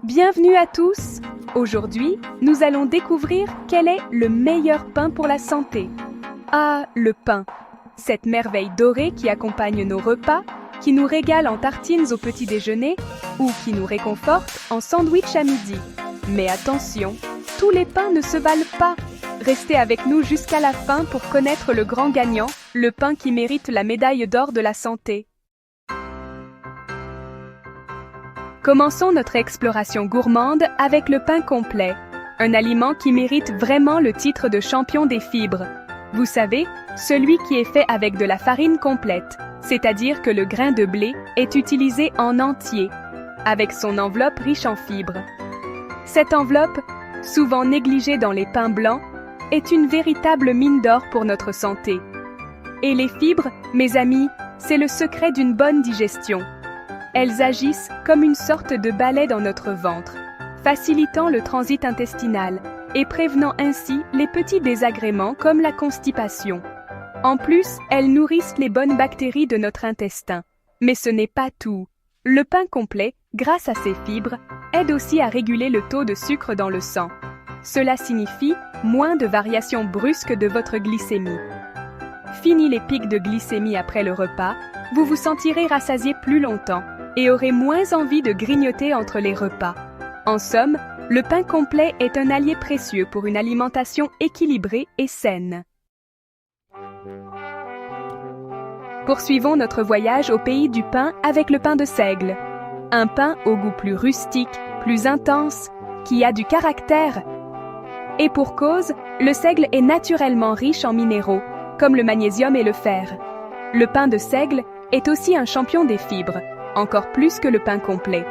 Bienvenue à tous! Aujourd'hui, nous allons découvrir quel est le meilleur pain pour la santé. Ah, le pain! Cette merveille dorée qui accompagne nos repas, qui nous régale en tartines au petit déjeuner ou qui nous réconforte en sandwich à midi. Mais attention, tous les pains ne se valent pas! Restez avec nous jusqu'à la fin pour connaître le grand gagnant, le pain qui mérite la médaille d'or de la santé. Commençons notre exploration gourmande avec le pain complet, un aliment qui mérite vraiment le titre de champion des fibres. Vous savez, celui qui est fait avec de la farine complète, c'est-à-dire que le grain de blé est utilisé en entier, avec son enveloppe riche en fibres. Cette enveloppe, souvent négligée dans les pains blancs, est une véritable mine d'or pour notre santé. Et les fibres, mes amis, c'est le secret d'une bonne digestion. Elles agissent comme une sorte de balai dans notre ventre, facilitant le transit intestinal et prévenant ainsi les petits désagréments comme la constipation. En plus, elles nourrissent les bonnes bactéries de notre intestin. Mais ce n'est pas tout. Le pain complet, grâce à ses fibres, aide aussi à réguler le taux de sucre dans le sang. Cela signifie moins de variations brusques de votre glycémie. Fini les pics de glycémie après le repas, vous vous sentirez rassasié plus longtemps et aurez moins envie de grignoter entre les repas. En somme, le pain complet est un allié précieux pour une alimentation équilibrée et saine. Poursuivons notre voyage au pays du pain avec le pain de seigle. Un pain au goût plus rustique, plus intense, qui a du caractère. Et pour cause, le seigle est naturellement riche en minéraux, comme le magnésium et le fer. Le pain de seigle est aussi un champion des fibres, encore plus que le pain complet.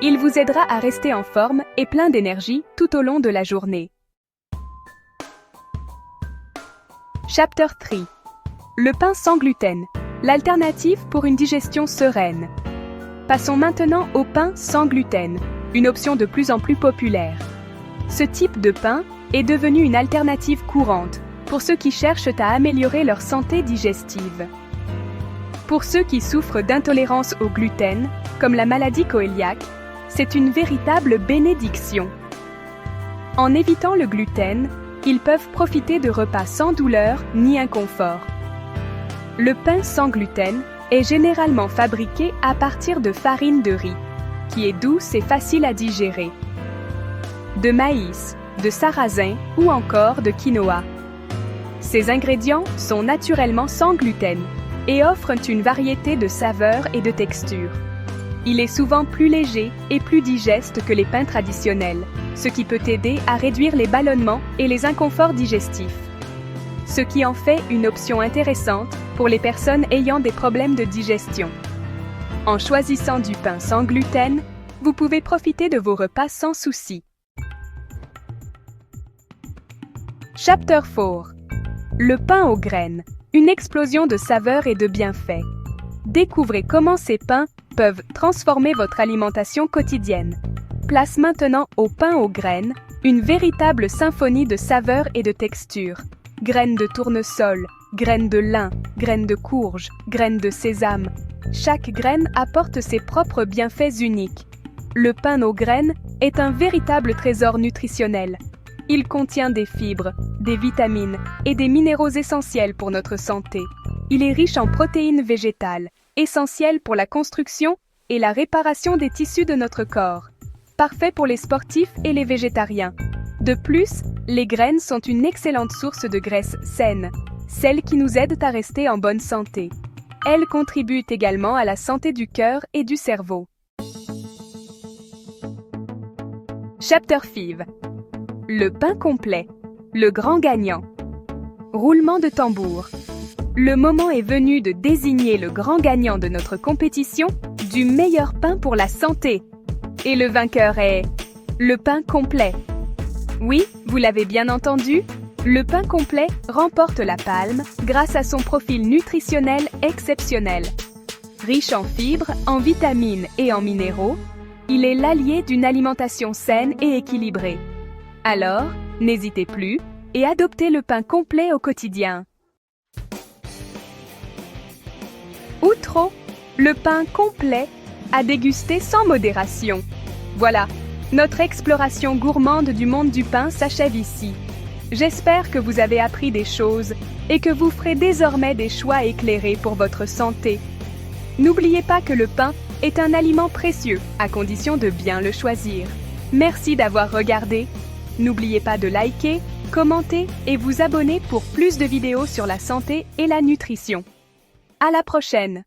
Il vous aidera à rester en forme et plein d'énergie tout au long de la journée. Chapter 3. Le pain sans gluten, l'alternative pour une digestion sereine. Passons maintenant au pain sans gluten, une option de plus en plus populaire. Ce type de pain est devenu une alternative courante pour ceux qui cherchent à améliorer leur santé digestive. Pour ceux qui souffrent d'intolérance au gluten, comme la maladie cœliaque, c'est une véritable bénédiction. En évitant le gluten, ils peuvent profiter de repas sans douleur ni inconfort. Le pain sans gluten est généralement fabriqué à partir de farine de riz, qui est douce et facile à digérer, de maïs, de sarrasin ou encore de quinoa. Ces ingrédients sont naturellement sans gluten et offrent une variété de saveurs et de textures. Il est souvent plus léger et plus digeste que les pains traditionnels, ce qui peut aider à réduire les ballonnements et les inconforts digestifs. Ce qui en fait une option intéressante pour les personnes ayant des problèmes de digestion. En choisissant du pain sans gluten, vous pouvez profiter de vos repas sans souci. Chapter 4. Le pain aux graines, une explosion de saveurs et de bienfaits. Découvrez comment ces pains peuvent transformer votre alimentation quotidienne. Place maintenant au pain aux graines, une véritable symphonie de saveurs et de textures. Graines de tournesol, graines de lin, graines de courge, graines de sésame. Chaque graine apporte ses propres bienfaits uniques. Le pain aux graines est un véritable trésor nutritionnel. Il contient des fibres, des vitamines et des minéraux essentiels pour notre santé. Il est riche en protéines végétales, essentielles pour la construction et la réparation des tissus de notre corps. Parfait pour les sportifs et les végétariens. De plus, les graines sont une excellente source de graisses saines, celles qui nous aident à rester en bonne santé. Elles contribuent également à la santé du cœur et du cerveau. Chapter 5. Le pain complet, le grand gagnant. Roulement de tambour. Le moment est venu de désigner le grand gagnant de notre compétition du meilleur pain pour la santé. Et le vainqueur est le pain complet. Oui, vous l'avez bien entendu, le pain complet remporte la palme grâce à son profil nutritionnel exceptionnel. Riche en fibres, en vitamines et en minéraux, il est l'allié d'une alimentation saine et équilibrée. Alors, n'hésitez plus et adoptez le pain complet au quotidien. Outro, le pain complet à déguster sans modération. Voilà, Notre exploration gourmande du monde du pain s'achève ici. J'espère que vous avez appris des choses et que vous ferez désormais des choix éclairés pour votre santé. N'oubliez pas que le pain est un aliment précieux, à condition de bien le choisir. Merci d'avoir regardé. N'oubliez pas de liker, commenter et vous abonner pour plus de vidéos sur la santé et la nutrition. À la prochaine!